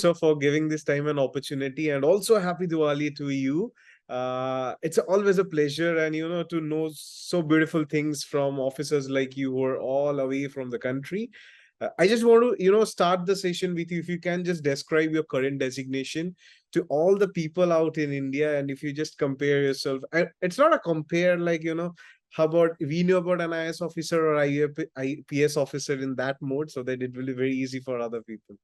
sir, for giving this time and opportunity, and also happy Diwali to you. It's always a pleasure, and to know so beautiful things from officers like you who are all away from the country. I just want to, start the session with you. If you can just describe your current designation to all the people out in India, and if you just compare yourself, it's not a compare like, how about we know about an IS officer or IPS officer in that mode, so that it will be very easy for other people.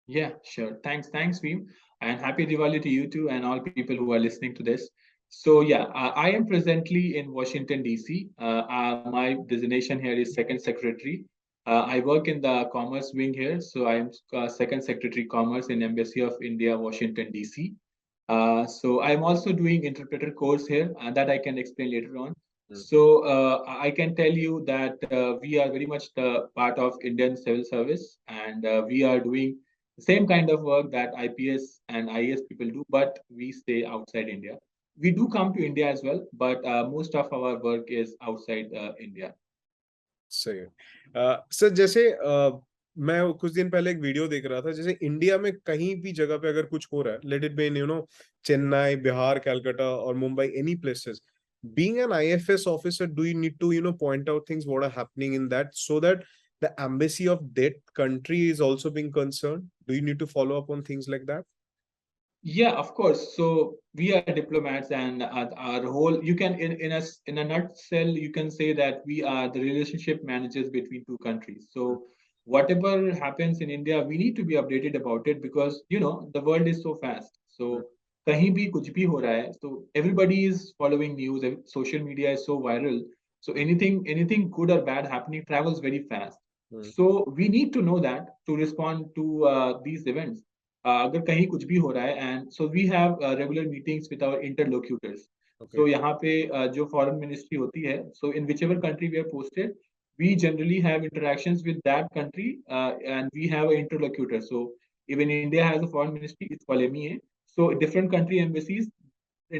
Yeah, sure. Thanks, Veem, and happy Diwali to you too, and all people who are listening to this. So yeah, I am presently in Washington D.C. My designation here is Second Secretary. I work in the Commerce wing here, so I am Second Secretary Commerce in Embassy of India, Washington D.C. So I'm also doing interpreter course here, and that I can explain later on. So I can tell you that we are very much the part of Indian Civil Service, and we are doing the same kind of work that IPS and IAS people do, but we stay outside India. We do come to India as well, but most of our work is outside India. सही है sir जैसे मैं कुछ दिन पहले एक video देख रहा था जैसे इंडिया में कहीं भी जगह पे अगर कुछ हो रहा है let it be in Chennai Bihar Calcutta और Mumbai any places being an IFS officer do you need to point out things what are happening in that so that the embassy of that country is also being concerned? Do you need to follow up on things like that? Yeah, of course. So we are diplomats, and our whole you can in a nutshell you can say that we are the relationship managers between two countries. So whatever happens in India, we need to be updated about it because the world is so fast. So कहीं भी कुछ भी हो रहा है, so everybody is following news. Social media is so viral. So anything good or bad happening travels very fast. So we need to know that to respond to these events. अगर कहीं कुछ भी हो रहा है and so we have regular meetings with our interlocutors so यहाँ पे जो फॉरेन मिनिस्ट्री होती है so in which ever country we are posted we generally have interactions with that country and we have an interlocutor so even India has a foreign ministry it's called MEA so different country embassies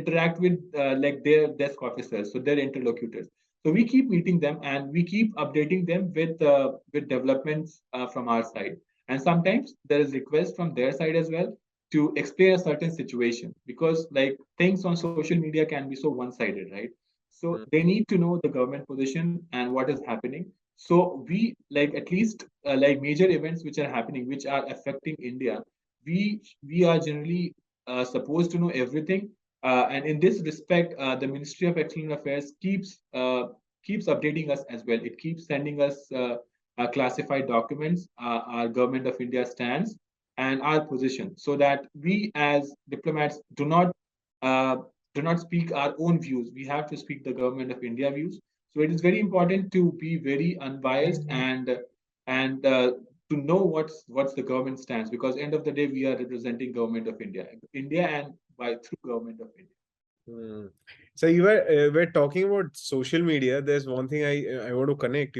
interact with like their desk officers so their interlocutors so we keep meeting them and we keep updating them with developments from our side and sometimes there is request from their side as well to explain a certain situation because like things on social media can be so one-sided right so they need to know the government position and what is happening so we like at least like major events which are happening which are affecting India we are generally supposed to know everything and in this respect the Ministry of External Affairs keeps updating us as well it keeps sending us classified documents, our government of India stands, and our position, so that we as diplomats uh, do not speak our own views. We have to speak the government of India views. So it is very important to be very unbiased and to know what's the government stance because end of the day we are representing government of India and by through government of India. So you were talking about social media. There's one thing I want to connect.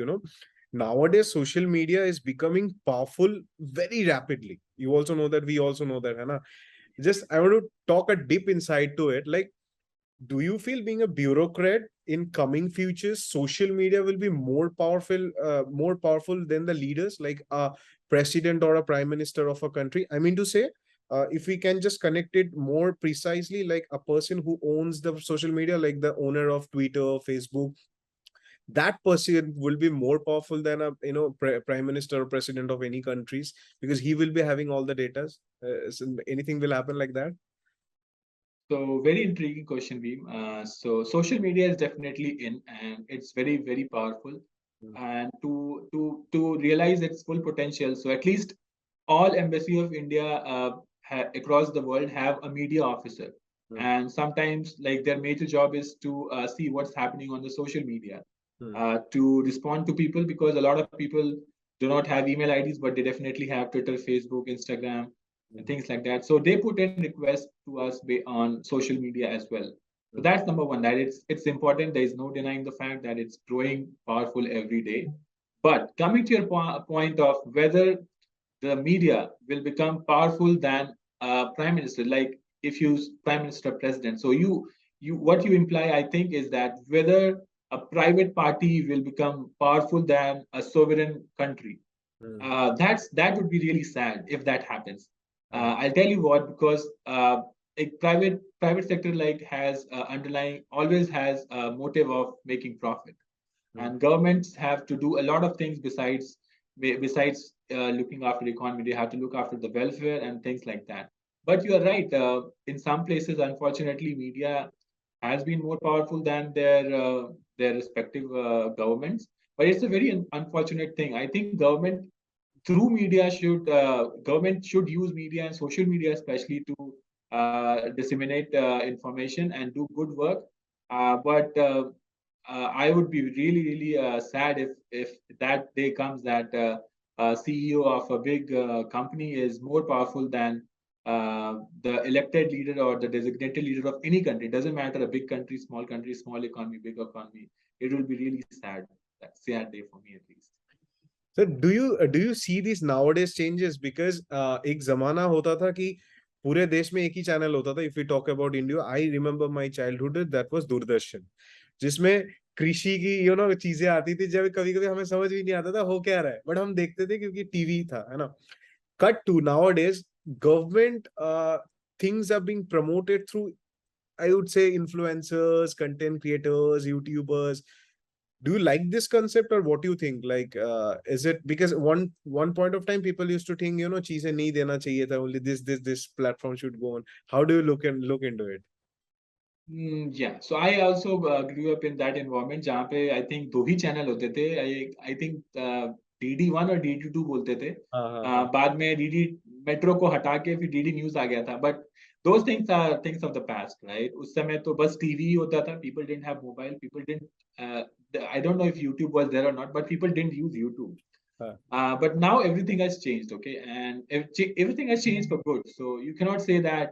Nowadays social media is becoming powerful very rapidly. You also know that. We also know that, है ना? Just I want to talk a deep inside to it. Like, do you feel being a bureaucrat in coming futures, social media will be more powerful than the leaders, like a president or a prime minister of a country? I mean to say, if we can just connect it more precisely, like a person who owns the social media, like the owner of Twitter, Facebook, that person will be more powerful than a prime minister or president of any countries because he will be having all the data. So anything will happen like that? So very intriguing question, Beam. So social media is definitely in, and it's very very powerful. And to realize its full potential, so at least all embassy of India across the world have a media officer, and sometimes like their major job is to see what's happening on the social media, to respond to people because a lot of people do not have email IDs, but they definitely have Twitter, Facebook, Instagram, and things like that. So they put in requests to us on social media as well. So that's number one. That it's important. There is no denying the fact that it's growing powerful every day. But coming to your point of whether the media will become powerful than prime minister, like if you prime minister president. So you what you imply, I think, is that whether a private party will become powerful than a sovereign country. That would be really sad if that happens I'll tell you what, because a private sector like has underlying always has a motive of making profit, and governments have to do a lot of things besides looking after the economy. They have to look after the welfare and things like that. But you are right. In some places, unfortunately, media has been more powerful than their respective governments. But it's a very unfortunate thing. I think government should use media and social media especially to disseminate information and do good work. But I would be really sad if that day comes that CEO of a big company is more powerful than the elected leader or the designated leader of any country. It doesn't matter, a big country, small economy, big economy. It will be really sad. That sad day for me at least. So do you see these nowadays changes? Because एक जमाना होता था कि पूरे देश में एक ही channel होता था. If we talk about India, I remember my childhood, that was Doordarshan, जिसमें कृषि की चीजें आती थी. जब कभी कभी हमें समझ भी नहीं आता था हो क्या रहा है, बट हम देखते थे क्योंकि टीवी था, है ना. Cut to nowadays, government things are being promoted through, I would say, influencers, content creators, YouTubers. Do you like this concept, or what do you think? Like, is it because one point of time people used to think, cheese nahi dena chahiye tha, only this platform should go on. How do you look into it? Yeah, so I also grew up in that environment जहाँ पे I think दो ही channel होते थे. I think DD1 और DD2 बोलते थे. हाँ हाँ हाँ. बाद में DD मेट्रो को हटा के फिर DD न्यूज आ गया था. But those things are things of the past, right? उस समय तो बस टीवी ही होता था. People didn't have mobile. People didn't. I don't know if YouTube was there or not, but people didn't use YouTube. But now everything has changed, okay, and everything has changed for good. So you cannot say that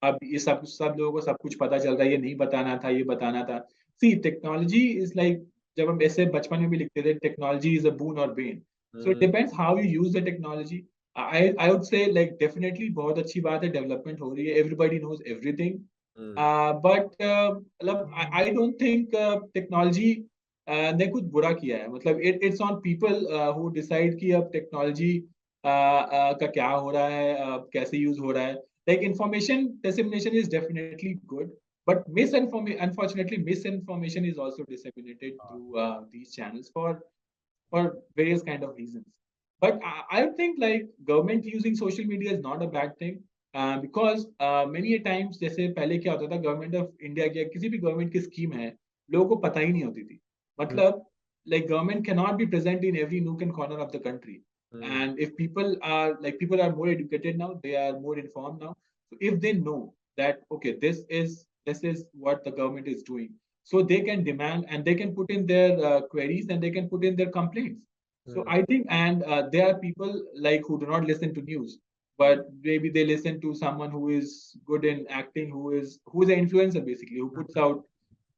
अब ये सब लोगों को सब कुछ पता चल रहा है, ये नहीं बताना था, ये बताना था. See, technology is like, जब हम ऐसे बचपन में भी लिखते थे, technology is a boon or bane. So it depends how you use the technology. I would say like definitely बहुत अच्छी बात है, development हो रही है, everybody knows everything. But मतलब I don't think technology ने कुछ बुरा किया है. मतलब it's on people who decide कि अब technology का क्या हो रहा है, कैसे यूज हो रहा है. Like information dissemination is definitely good, but unfortunately misinformation is also disseminated through these channels for various kind of reasons. But I think like government using social media is not a bad thing, because many a times जैसे पहले क्या होता था, government of India की किसी भी government की scheme है, लोगों को पता ही नहीं होती थी. मतलब like government cannot be present in every nook and corner of the country. And if people are more educated now, they are more informed now. So if they know that okay, this is what the government is doing, so they can demand and they can put in their queries and they can put in their complaints. So I think, and there are people like who do not listen to news, but maybe they listen to someone who is good in acting, who is an influencer basically, who puts out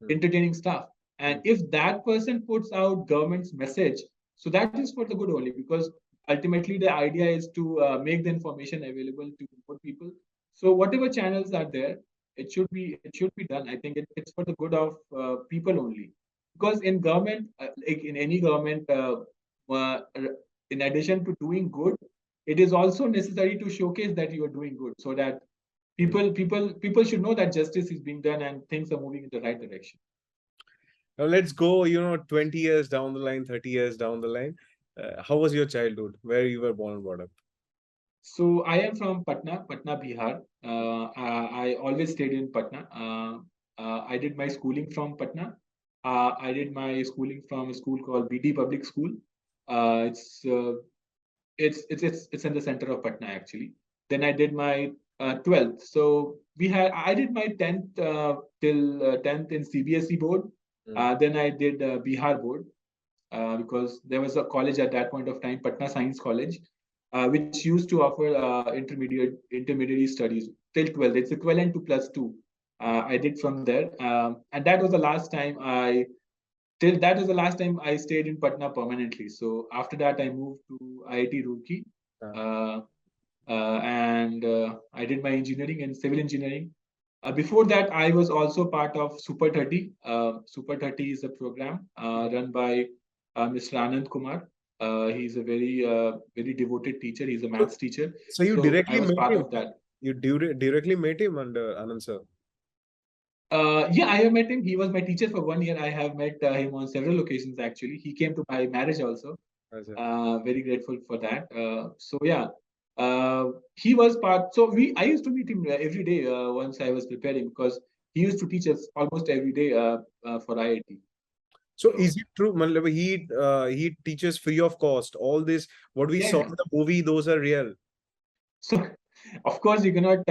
entertaining stuff. And if that person puts out government's message, so that is for the good only, because ultimately the idea is to make the information available to more people. So whatever channels are there, it should be done. I think it's for the good of people only, because in government, like in any government, uh, in addition to doing good, it is also necessary to showcase that you are doing good, so that people should know that justice is being done and things are moving in the right direction. Now let's go, 20 years down the line, 30 years down the line. How was your childhood? Where you were born and brought up? So I am from Patna, Bihar. I always stayed in Patna. I did my schooling from Patna. I did my schooling from a school called BD Public School. Uh, it's, uh, it's in the center of Patna actually. Then I did my 12th. So I did my 10th till 10th in CBSE board. Then I did Bihar board, because there was a college at that point of time, Patna Science College, which used to offer intermediary studies till 12th. It's equivalent to plus two. I did from there, and that was the last time I stayed in Patna permanently. So after that, I moved to IIT Roorkee, and I did my engineering in civil engineering. Before that, I was also part of Super 30. Super 30 is a program run by Mr. Anand Kumar. He's a very devoted teacher. He's a So, maths teacher. so you So I directly was met part him. of that. You directly met him under Anand sir. Yeah, I have met him. He was my teacher for 1 year. I have met him on several occasions actually. He came to my marriage also. Acha. Very grateful for that. So yeah, he was part. So we I used to meet him every day once I was preparing because he used to teach us almost every day for IIT. So So is it true? Matlab, he teaches free of cost. All this what we saw yeah, in the movie, those are real. so of course you cannot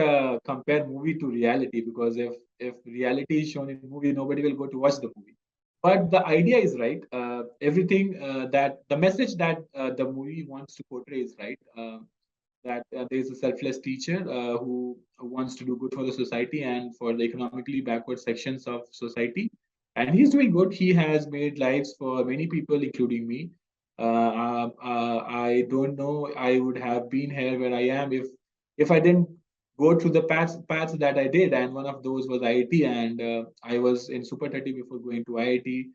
compare movie to reality because if reality is shown in movie, nobody will go to watch the movie. But the idea is right. Everything that the message that the movie wants to portray is right. That there is a selfless teacher who wants to do good for the society and for the economically backward sections of society. And he's doing good. He has made lives for many people, including me. I don't know I would have been here where I am if I didn't go through the paths that I did. And one of those was IIT, and I was in Super 30 before going to IIT.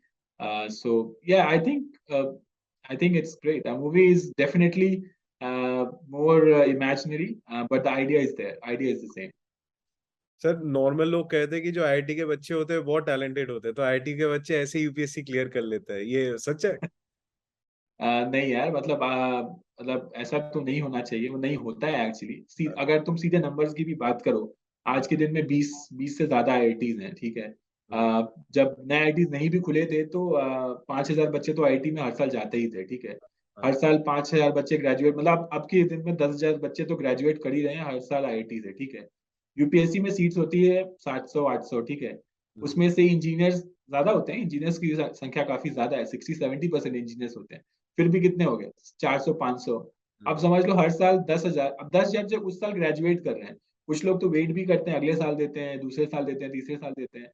So yeah, I think it's great. A movie is definitely more imaginary, but the idea is there. Idea is the same. Sir normal लोग कहते हैं कि जो IIT के बच्चे होते हैं बहुत टैलेंटेड होते हैं तो आईआईटी के बच्चे ऐसे यूपीएससी क्लियर कर लेते हैं ये सच है नहीं यार मतलब ऐसा तो नहीं होना चाहिए, वो नहीं होता है एक्चुअली। अगर तुम सीधे नंबर्स की भी बात करो, आज के दिन में 20 से ज्यादा आईआईटीज हैं, ठीक है। जब नए आईआईटीज नहीं भी खुले थे तो 5,000 बच्चे तो आईआईटी में हर साल जाते ही थे, ठीक है। हर साल 5,000 बच्चे ग्रेजुएट, मतलब अब के दिन में 10,000 बच्चे तो ग्रेजुएट कर ही रहे हैं हर साल आईआईटी से, ठीक है। यूपीएससी में सीट्स होती है 700-800, ठीक है। उसमें से इंजीनियर्स ज्यादा होते हैं, इंजीनियर्स की संख्या काफी ज्यादा है, 60-70% इंजीनियर्स होते हैं। फिर भी कितने हो गए, 400-500। अब समझ लो हर साल 10,000, अब 10,000 जब उस साल ग्रेजुएट कर रहे हैं, कुछ लोग तो वेट भी करते हैं, अगले साल देते हैं, दूसरे साल देते हैं, तीसरे साल देते हैं।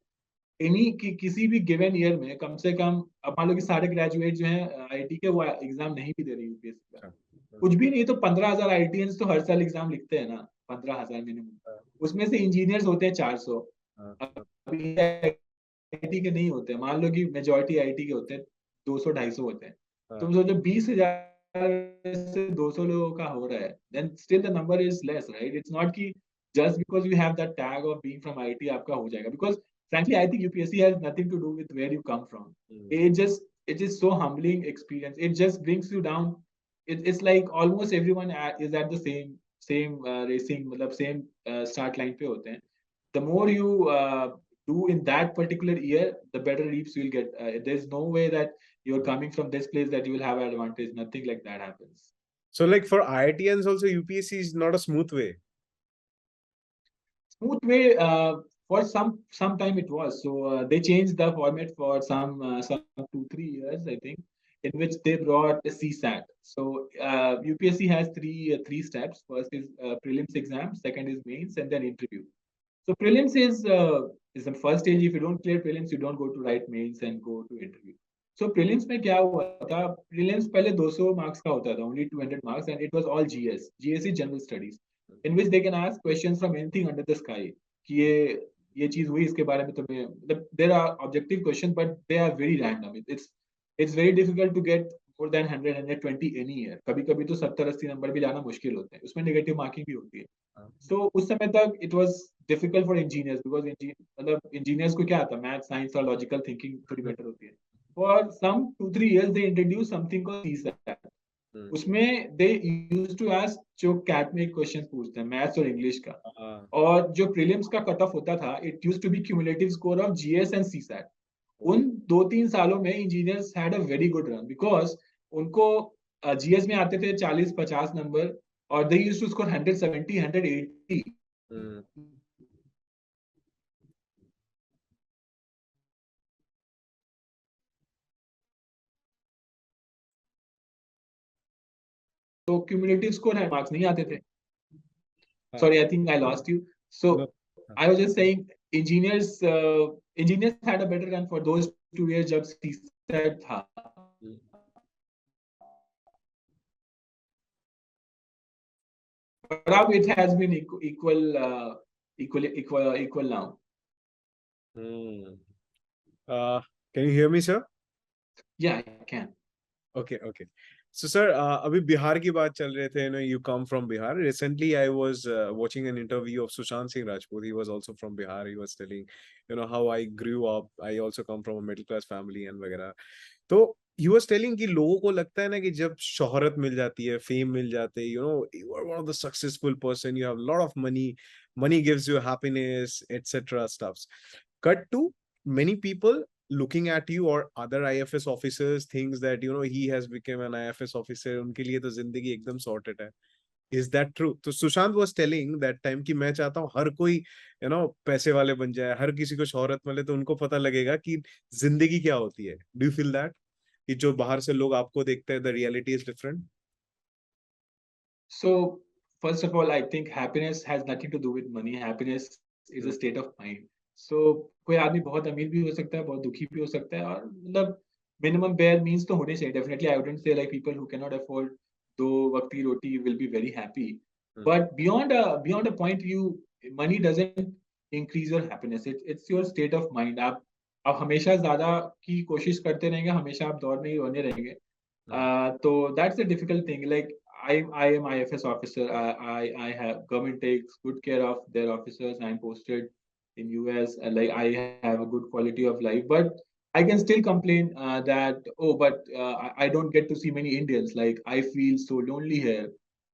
इन्हीं की किसी भी गिवन ईयर में कम से कम, अब मान लो कि सारे ग्रेजुएट जो हैं आईआईटी के, वो एग्जाम नहीं भी दे रहे यूपीएससी का, कुछ भी नहीं तो 15,000 आईआईटीएंस तो हर साल एग्जाम लिखते हैं ना, 15,000 मिनिमम। उसमें से इंजीनियर्स होते हैं 400। अभी आईआईटी के नहीं होते, मान लो कि मेजोरिटी आईआईटी के होते हैं 200-250 होते हैं। तुम सोचो 20,000 से 200 लोगों का हो रहा है, then still the number is less, right? It's not कि just because you have that tag of being from IIT आपका हो जाएगा, because frankly I think UPSC has nothing to do with where you come from. It is so humbling experience. It just brings you down. It's like almost everyone is at the same racing, मतलब same start line पे होते हैं। The more you do in that particular year, the better reaps you'll get. There's no way that you're coming from this place that you will have an advantage. Nothing like that happens. so like for IITians also UPSC is not a smooth way Smooth way, for some time it was. So they changed the format for some 2-3 years, I think, in which they brought a CSAT. So UPSC has three steps. First is prelims exam, second is mains, and then interview. So prelims is the first stage. If you don't clear prelims, you don't go to write mains and go to interview. So prelims में क्या हुआ था? Prelims पहले 200 marks का होता था, only 200 marks, and it was all GS. GS is general studies, in which they can ask questions from anything under the sky. कि ये चीज हुई, इसके बारे में तुम्हें, मतलब there are objective questions, but they are very random. It's very difficult to get more than 100-120 any year. कभी कभी तो 70-80 नंबर भी लाना मुश्किल होते हैं, उसमें नेगेटिव मार्किंग भी होती है। So उस समय तक it was difficult for engineers because मतलब engineers को क्या आता, मैथ साइंस और लॉजिकल थिंकिंग थोड़ी बेटर होती है। For some 2-3 years they introduced something called CSAT. उसमें they used to ask जो कैट में क्वेश्चन पूछते हैं मैथ्स और इंग्लिश का, और जो प्रीलिम्स का कट ऑफ होता था, it used to be cumulative score of GS and CSAT. उन 2-3 सालों में engineers had a very good run because उनको जीएस में आते थे 40-50 नंबर, और दे यूज्ड टू स्कोर 170-180। तो क्यूमुलेटिव स्कोर है, मार्क्स नहीं आते थे। Sorry, I think I lost you. So no. I was just saying engineers had a better run for those 2 years जब CSAT था। But now it has been equal now. Can you hear me, sir? Yeah, I can. Okay. So sir, अभी बिहार की बात चल रहे थे, you come from Bihar. Recently, I was watching an interview of Sushant Singh Rajput. He was also from Bihar. He was telling, how I grew up. I also come from a middle class family and वगैरह. तो he was telling कि लोगों को लगता है ना कि जब शोहरत मिल जाती है, फेम मिल जाते हैं, you are one of the successful person, you have a lot of money, money gives you happiness, etc. stuffs. Cut to many people looking at you or other IFS officers thinks that he has become an IFS officer, उनके लिए तो जिंदगी एकदम sorted है. Is that true? तो Sushant was telling that time कि मैं चाहता हूँ हर कोई पैसे वाले बन जाए, हर किसी को शोहरत मिले तो उनको पता लगेगा कि जिंदगी क्या होती है. Do you feel that? कि जो बाहर से लोग आपको देखते हैं, the reality is different? So, first of all, I think happiness has nothing to do with money. Happiness is a state of mind. So, कोई आदमी बहुत अमीर भी हो सकता है, बहुत दुखी भी हो सकता है, और मतलब minimum bare means तो होने चाहिए. Definitely, I wouldn't say like people who cannot afford दो वक्त की रोटी will be very happy. But beyond a point, money doesn't increase your happiness. It's your state of mind. आप हमेशा ज्यादा की कोशिश करते रहेंगे, हमेशा आप दौड़ में ही बने रहेंगे. So that's the difficult thing. Like I am IFS officer. I have government takes good care of their officers. I'm posted in US. And like I have a good quality of life, but I can still complain that I don't get to see many Indians. Like I feel so lonely here.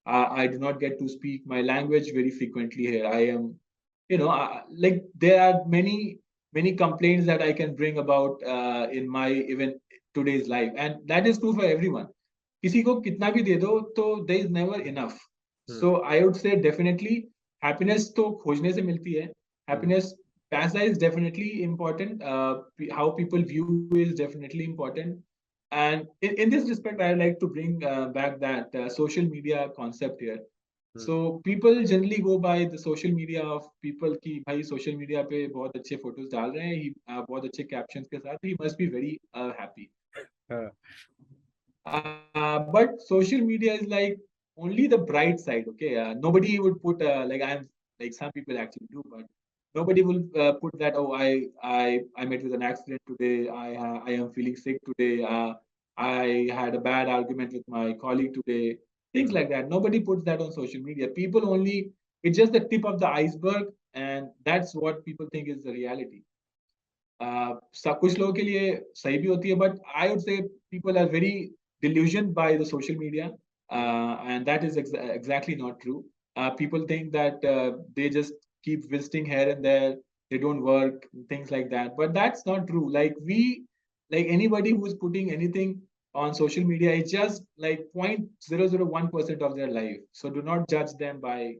I do not get to speak my language very frequently here. I am, like there are many complaints that I can bring about in my even today's life, and that is true for everyone. किसी को कितना भी दे दो तो there is never enough. So I would say definitely happiness तो खोजने से मिलती है. Happiness, पैसा is definitely important. How people view is definitely important. And in this respect, I like to bring back that social media concept here. So people generally go by the social media of people कि भाई social media पे बहुत अच्छे photos डाल रहे हैं, बहुत अच्छे captions के साथ, he must be very happy. But social media is like only the bright side. Okay, nobody would put like I'm like some people actually do, but nobody will put that. Oh, I met with an accident today. I am feeling sick today. I had a bad argument with my colleague today. Things like that. Nobody puts that on social media. People only, it's just the tip of the iceberg, and that's what people think is the reality. सब कुछ लोगों के लिए सही भी होती है, but I would say people are very delusioned by the social media, and that is exactly not true. People think that they just keep visiting here and there, they don't work, things like that, but that's not true. Like anybody who is putting anything on social media, it's just like 0.001% of their life. So do not judge them by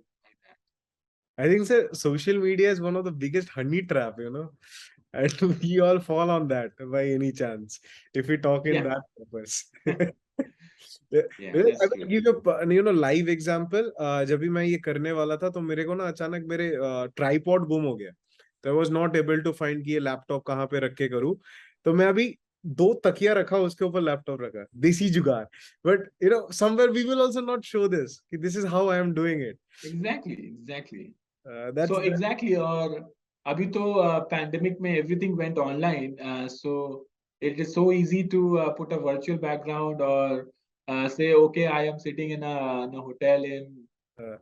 that. I think sir, social media is one of the biggest honey trap. And we all fall on that by any chance if we talk in that purpose. Yeah, that's I true. will give you a live example. जब भी मैं ये करने वाला था तो मेरे को ना अचानक मेरे ट्राइपॉड गुम हो गया. तो I was not able to find कि ये लैपटॉप कहाँ पे रख के करूँ. तो मैं अभी 2 तकिया रखा, उसके ऊपर लैपटॉप रखा, देसी जुगाड़. But somewhere we will also not show this कि this is how I am doing it. Exactly. That's So that. exactly, और अभी तो pandemic में everything went online, so it is so easy to put a virtual background or say, okay, I am sitting in a hotel in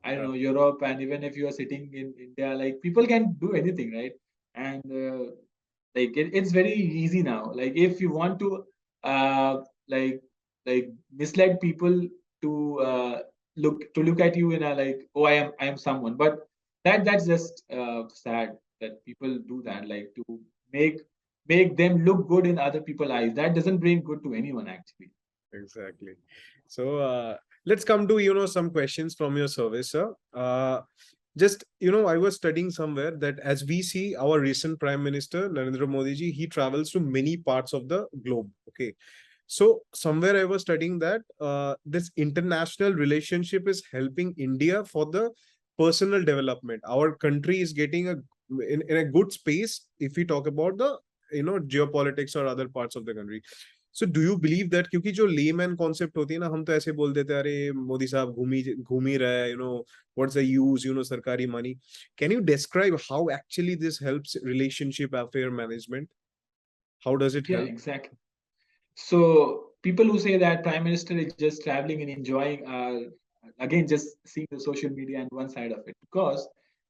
I don't know Europe, and even if you are sitting in India, like people can do anything, right? And like it's very easy now. Like if you want to uh, like like mislead people to look at you in a like, oh, I am someone, but that's just sad that people do that, like to make them look good in other people's eyes. That doesn't bring good to anyone actually. Exactly. So let's come to some questions from your service, sir. Just I was studying somewhere that as we see our recent Prime Minister Narendra Modi ji, he travels to many parts of the globe. Okay, so somewhere I was studying that this international relationship is helping India for the personal development. Our country is getting in a good space if we talk about the geopolitics or other parts of the country. So do you believe that क्योंकि जो layman concept होती है ना, हम तो ऐसे बोल देते हैं अरे मोदी साहब घूम ही रहा है, what's the use, सरकारी money. Can you describe how actually this helps relationship affair management? How does it Yeah, help? exactly. So people who say that prime minister is just traveling and enjoying, again, just seeing the social media and one side of it. Because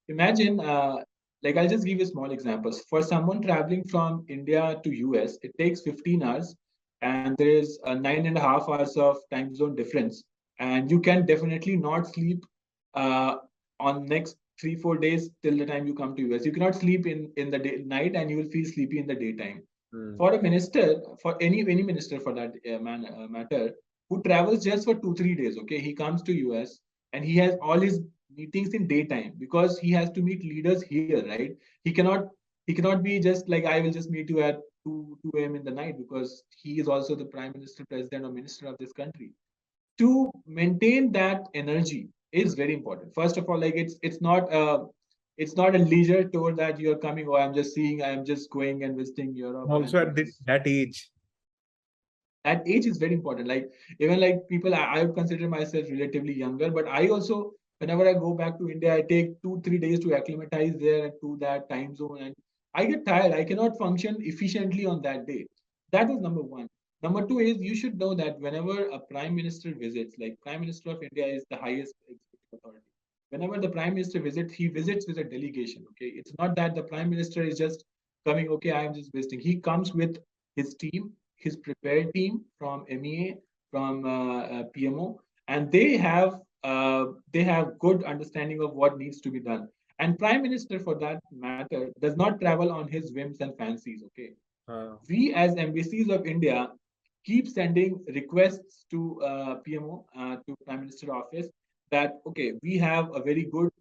imagine, like I'll just give you small examples. For someone traveling from India to US, it takes 15 hours, and there is a 9.5 hours of time zone difference. And you can definitely not sleep uh, on next 3 4 days till the time you come to US. You cannot sleep in the night, and you will feel sleepy in the daytime. Hmm. For a minister, for any minister for that matter, who travels just for 2 3 days, okay, he comes to US and he has all his meetings in daytime because he has to meet leaders here, right? He cannot be just like, I will just meet you at 2 a.m. in the night, because he is also the prime minister, president, or minister of this country. To maintain that energy is very important. First of all, like, it's not a leisure tour that you're coming, or I'm just going and visiting Europe, and Also I'm at just, that age. that age is very important. Like, even like people, I would consider myself relatively younger, but I also, whenever I go back to India, I take 2 3 days to acclimatize there and to that time zone, and I get tired. I cannot function efficiently on that day. That is number one. Number two is, you should know that whenever a prime minister visits, like prime minister of India is the highest executive authority. Whenever the prime minister visits, he visits with a delegation. Okay, it's not that the prime minister is just coming. Okay, I am just visiting. He comes with his team, his prepared team from MEA, from PMO, and they have good understanding of what needs to be done. And prime minister, for that matter, does not travel on his whims and fancies. Okay, Uh, we as embassies of India keep sending requests to PMO, to Prime Minister office, that okay, we have a very good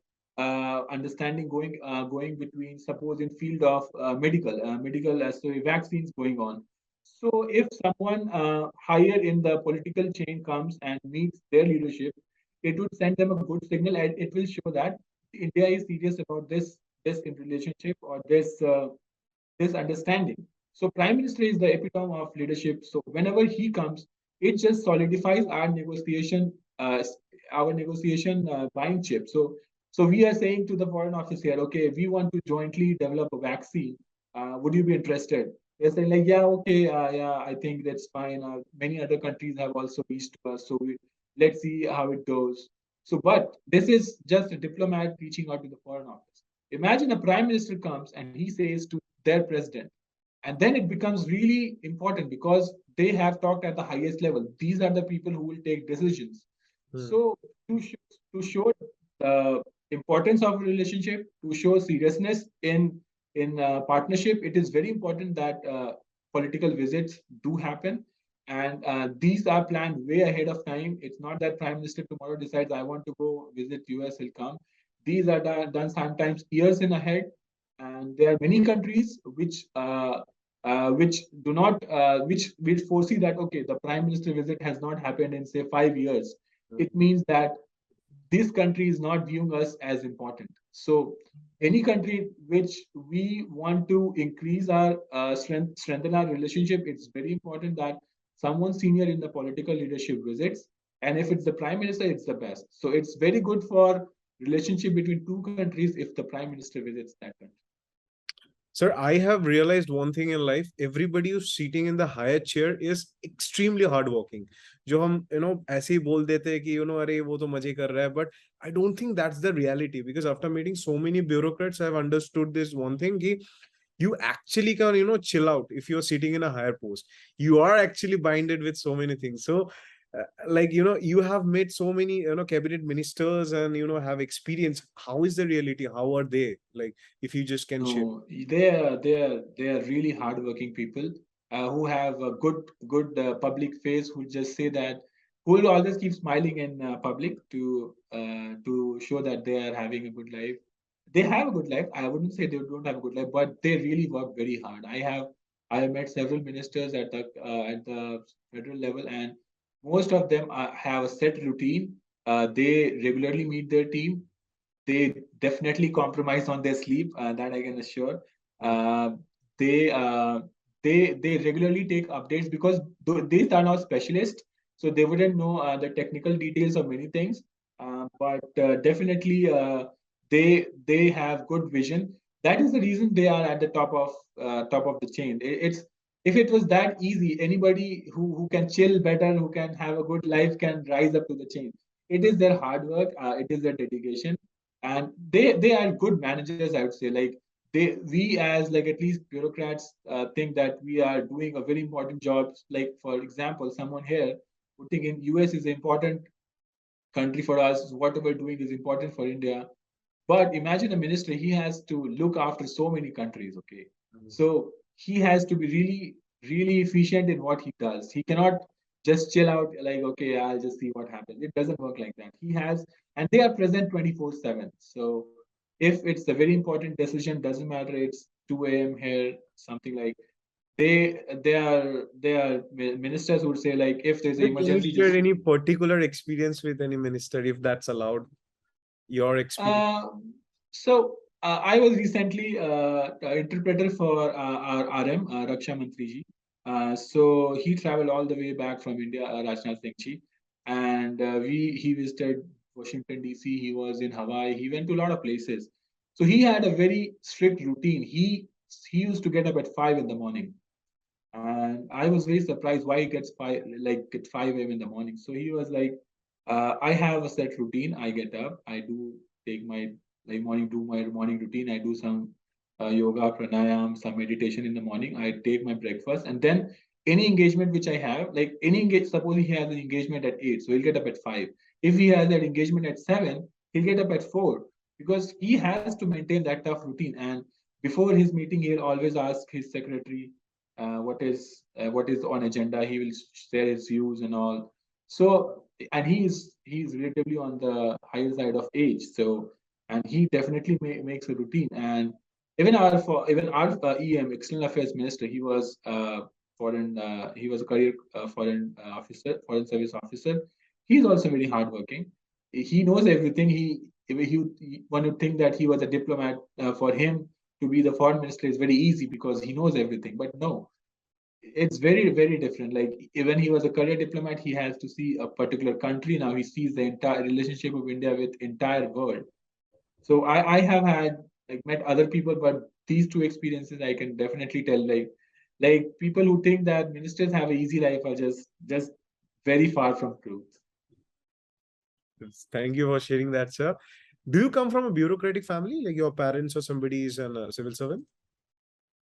understanding going between, suppose, in field of medical, so vaccines going on. So if someone higher in the political chain comes and meets their leadership, it would send them a good signal, and it will show that India is serious about this in relationship, or this understanding. So Prime Minister is the epitome of leadership. So whenever he comes, it just solidifies our negotiation buying chip. So we are saying to the foreign office here, okay, we want to jointly develop a vaccine. Would you be interested? They're saying like, yeah, okay, yeah, I think that's fine. Many other countries have also reached us, so let's see how it goes. So, but this is just a diplomat reaching out to the foreign office. Imagine a prime minister comes and he says to their president, and then it becomes really important because they have talked at the highest level. These are the people who will take decisions. hmm. So to show the importance of a relationship, to show seriousness in partnership, it is very important that political visits do happen, and these are planned way ahead of time. It's not that prime minister tomorrow decides, I want to go visit US, will come. These are done sometimes years in ahead, and there are many countries which do not which foresee that okay, the prime minister visit has not happened in say 5 years. It means that this country is not viewing us as important. So any country which we want to increase our strengthen our relationship, it's very important that someone senior in the political leadership visits. And if it's the prime minister, it's the best. So it's very good for relationship between two countries if the prime minister visits that country. Sir, I have realized one thing in life. Everybody who's sitting in the higher chair is extremely hardworking. जो हम ऐसे ही बोल देते हैं कि अरे वो तो मजे कर रहा है, but I don't think that's the reality, because after meeting so many bureaucrats, I've understood this one thing कि you actually can chill out if you're sitting in a higher post. You are actually binded with so many things. So like you have met so many cabinet ministers and have experience. How is the reality? How are they, like, if you just can share? No, they are really hardworking people who have a good public face, who just say that, who will always keep smiling in public to show that they are having a good life. They have a good life. I wouldn't say they don't have a good life, but they really work very hard. I have met several ministers at the federal level, and most of them have a set routine. They regularly meet their team. They definitely compromise on their sleep. That I can assure. Hmm. Uh, they uh, they regularly take updates because these are not specialists, so they wouldn't know the technical details of many things. But definitely, they have good vision. That is the reason they are at the top of the chain. It's if it was that easy, anybody who can chill better, who can have a good life, can rise up to the change. It is their hard work, it is their dedication, and they are good managers, I would say. Like we as like at least bureaucrats think that we are doing a very important job. Like for example, someone here would think in US is an important country for us. What we're doing is important for India. But imagine a minister, he has to look after so many countries, okay? So he has to be really, really efficient in what he does. He cannot just chill out like, okay, I'll just see what happens. It doesn't work like that. He has, and they are present 24/7. So if it's a very important decision, doesn't matter, it's 2 a.m. here, something like they are ministers who would say like if there's an Can you emergency, share just any particular experience with any minister, if that's allowed? Your experience. Uh, so I was recently interpreter for our RM, Raksha Mantri ji. So he traveled all the way back from India, Rajnath Singh ji, and he visited Washington DC. He was in Hawaii. He went to a lot of places. So he had a very strict routine. He used to get up at 5 in the morning, and I was very surprised why he gets five like at 5 a.m. in the morning. So he was like, I have a set routine. I get up, I do take my do my morning routine. I do some yoga, pranayam, some meditation in the morning. I take my breakfast, and then any engagement which I have, like suppose he has an engagement at 8, so he'll get up at 5. If he has that engagement at 7, he'll get up at 4, because he has to maintain that tough routine. And before his meeting, he'll always ask his secretary what is on agenda. He will share his views and all. So, and he's relatively on the higher side of age. So, and he definitely makes a routine. And even our EM, External Affairs Minister, he was a career foreign service officer. He's also very hardworking. He knows everything. One would think that he was a diplomat. For him to be the foreign minister is very easy because he knows everything. But no, it's very, very different. Like when he was a career diplomat, he has to see a particular country. Now he sees the entire relationship of India with entire world. So I have had like met other people, but these two experiences I can definitely tell, like people who think that ministers have an easy life are just very far from truth. Thank you for sharing that, sir. Do you come from a bureaucratic family, like your parents or somebody is a civil servant?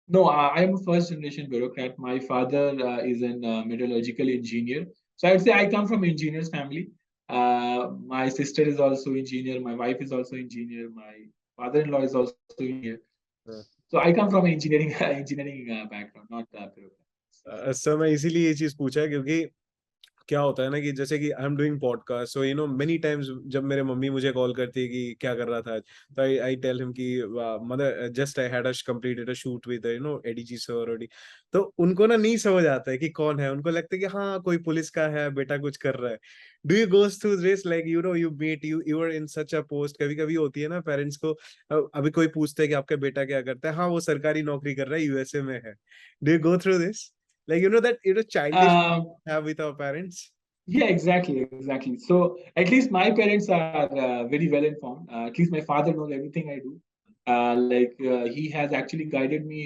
No, I am a first generation bureaucrat. My father is a metallurgical engineer. So I would say I come from engineers family. My sister is also engineer. My wife is also engineer. My father-in-law is also engineer. हाँ. So I come from engineering engineering background, not bureaucrat. Sir मैं इसीलिए ये चीज पूछा है क्योंकि क्या होता है ना कि जैसे कि I am doing podcast, so you know many times जब मेरे मम्मी मुझे कॉल करती है कि क्या कर रहा था आज, तो आई टेल हिम कि mother just I had completed a shoot with you know ADG sir already. तो उनको ना नहीं समझ आता है कि कौन है, उनको लगता है कि हाँ कोई पुलिस का है बेटा कुछ कर रहा है। Do you goes through this, like you know you meet you are in such a post, कभी कभी होती है ना पेरेंट्स को, अभी कोई पूछता है कि आपका बेटा क्या करता है, हाँ वो सरकारी नौकरी कर रहा है यूएसए में है। Do you go through this, like you know that you know childish have with our parents? Yeah, exactly. So at least my parents are very well informed. At least my father knows everything I do. He has actually guided me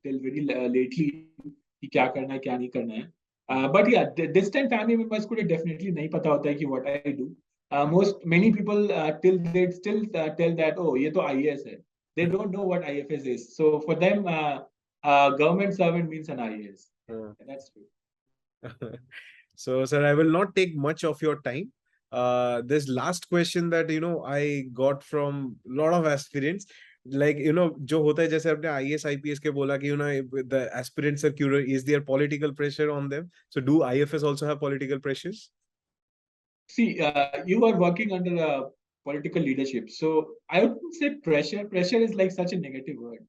till very lately कि क्या करना है क्या नहीं करना है. But yeah, distant family members को definitely नहीं पता होता है कि what I do. Many people till they still tell that oh ये तो IAS है. They don't know what IFS is. So for them, government servant means an IAS. That's true. So, sir, I will not take much of your time. This last question that you know I got from lot of aspirants, like you know, जो होता है जैसे आपने IAS IPS के बोला कि you know the aspirants are curious, is there political pressure on them? So, do IFS also have political pressures? See, you are working under a political leadership, so I wouldn't say pressure. Pressure is like such a negative word.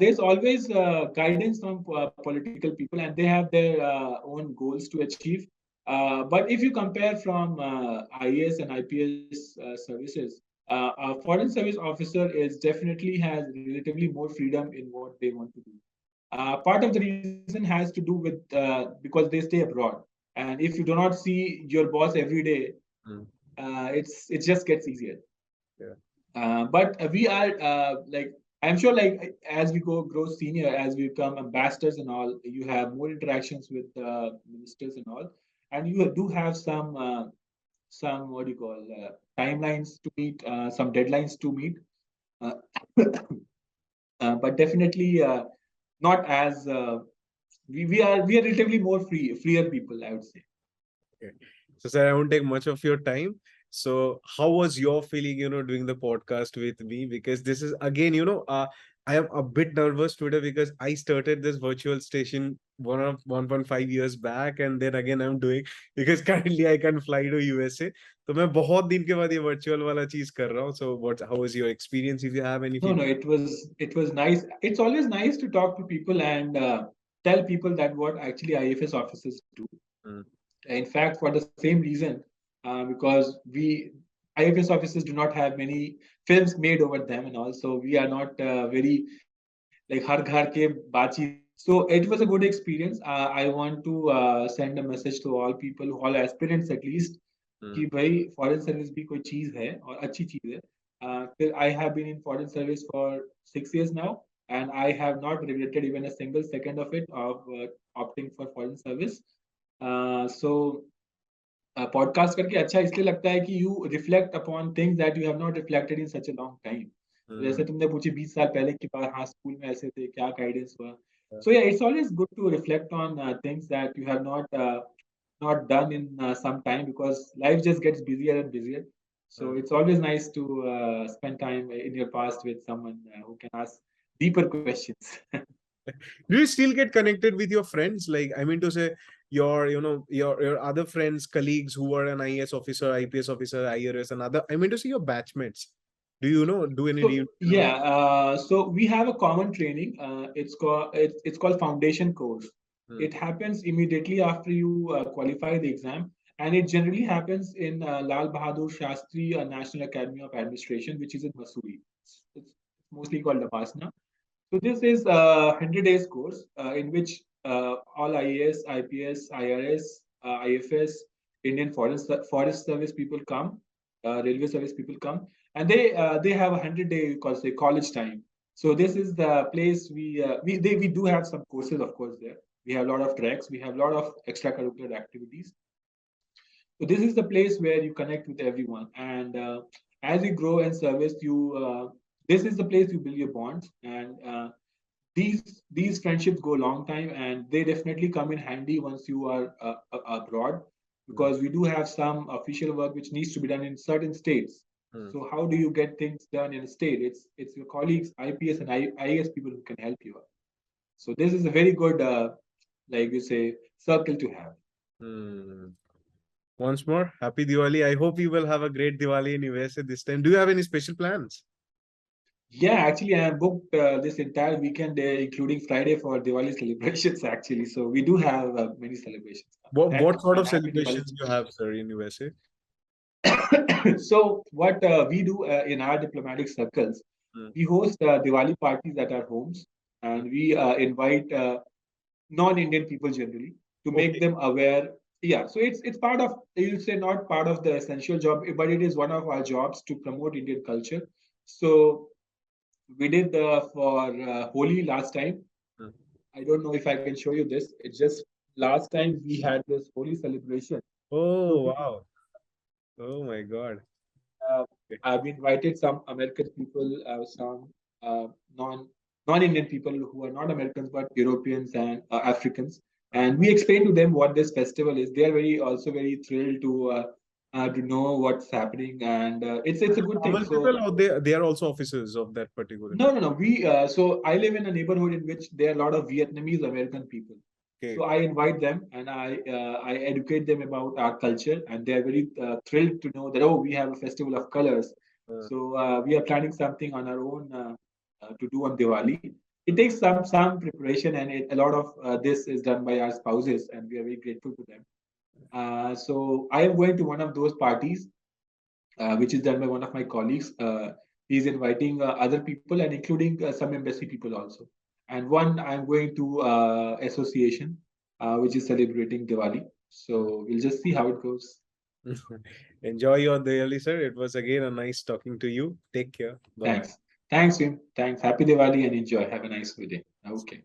There's always guidance from political people, and they have their own goals to achieve. But if you compare from IAS and IPS services, a foreign service officer is definitely has relatively more freedom in what they want to do. Part of the reason has to do with because they stay abroad, and if you do not see your boss every day, it just gets easier. Yeah. But we are like I'm sure, like as we grow senior, as we become ambassadors and all, you have more interactions with ministers and all, and you do have some what do you call timelines to meet, some deadlines to meet. Uh, but definitely not as we are relatively more freer people, I would say. Okay. So, sir, I won't take much of your time. So, how was your feeling, doing the podcast with me? Because this is again, I am a bit nervous today because I started this virtual station 1.5 years back, and then again I'm doing because currently I can fly to USA. तो मैं बहुत दिन के बाद ये virtual वाला चीज कर रहा हूँ. So, how was your experience? If you have any No, feedback. it was nice. It's always nice to talk to people and tell people that what actually IFS officers do. Mm, In fact, for the same reason, because we IFS officers do not have many films made over them, and also we are not very like har ghar ke baatcheet. So it was a good experience. I want to send a message to all people, all aspirants at least, mm, कि भाई foreign service भी कोई चीज है और अच्छी चीज है. फिर I have been in foreign service for 6 years now, and I have not regretted even a single second of it, of opting for foreign service. So podcast करके अच्छा इसलिए लगता है कि you reflect upon things that you have not reflected in such a long time. mm, जैसे तुमने पूछी 20 साल पहले की बात, हाँ स्कूल में ऐसे थे, क्या गाइडेंस हुआ. yeah, So yeah, it's always good to reflect on things that you have not done in some time, because life just gets busier and busier. So uh. it's always nice to spend time in your past with someone who can ask deeper questions. Do you still get connected with your friends? Like, I mean to say, your other friends, colleagues who are an IAS officer, IPS officer, IRS, and other. I mean to say, your batchmates. Do you know? Do any So reunion or? yeah, so we have a common training. It's called foundation course. Hmm, It happens immediately after you qualify the exam, and it generally happens in Lal Bahadur Shastri National Academy of Administration, which is in Mussoorie. It's mostly called Labasna. So this is a 100 days course in which all IAS, IPS, IRS, IFS, Indian Forest Service people come, Railway Service people come, and they have a 100 day college time. So this is the place we do have some courses, of course. There we have a lot of tracks, we have a lot of extracurricular activities. So this is the place where you connect with everyone, and as you grow in service, you this is the place you build your bonds, and these friendships go a long time, and they definitely come in handy once you are abroad, hmm, because we do have some official work which needs to be done in certain states. hmm. So how do you get things done in a state? It's your colleagues, IPS and IAS people who can help you out. So this is a very good, like you say, circle to have. Hmm. Once more, happy Diwali. I hope you will have a great Diwali in USA this time. Do you have any special plans? Yeah, actually, I am booked this entire weekend, including Friday, for Diwali celebrations. Actually, so we do have many celebrations. What Thanks sort and of happy Diwali. celebrations you have, sir, in USA? So what we do in our diplomatic circles, Hmm, we host Diwali parties at our homes, hmm. and we invite non-Indian people generally to make Okay. them aware. Yeah, so it's part of, you say, not part of the essential job, but it is one of our jobs to promote Indian culture. So we did for Holi last time. Hmm. I don't know if I can show you this. It's just last time we had this Holi celebration. So Oh, we wow. Oh my God. uh, Okay. I've invited some American people, some uh, non-Indian people who are not Americans but Europeans and Africans, Uh, and we explain to them what this festival is. They are very thrilled to know what's happening, and it's a good thing. Normal So people, or they are also officers of that particular. no. We so I live in a neighborhood in which there are a lot of Vietnamese American people. Okay. So I invite them and I educate them about our culture, and they are very thrilled to know that, oh, we have a festival of colors. Uh, So we are planning something on our own to do on Diwali. It mm, takes some preparation, and a lot of this is done by our spouses, and we are very grateful to them. So I am going to one of those parties, which is done by one of my colleagues. He's inviting other people and including some embassy people also. And one I'm going to association, which is celebrating Diwali. mm. So we'll just see how it goes. Enjoy your daily, sir. It was again a nice talking to you. Take care. Bye bye. Thanks. Thanks, Vim. Thanks. Happy Diwali and enjoy. Have a nice day. Okay.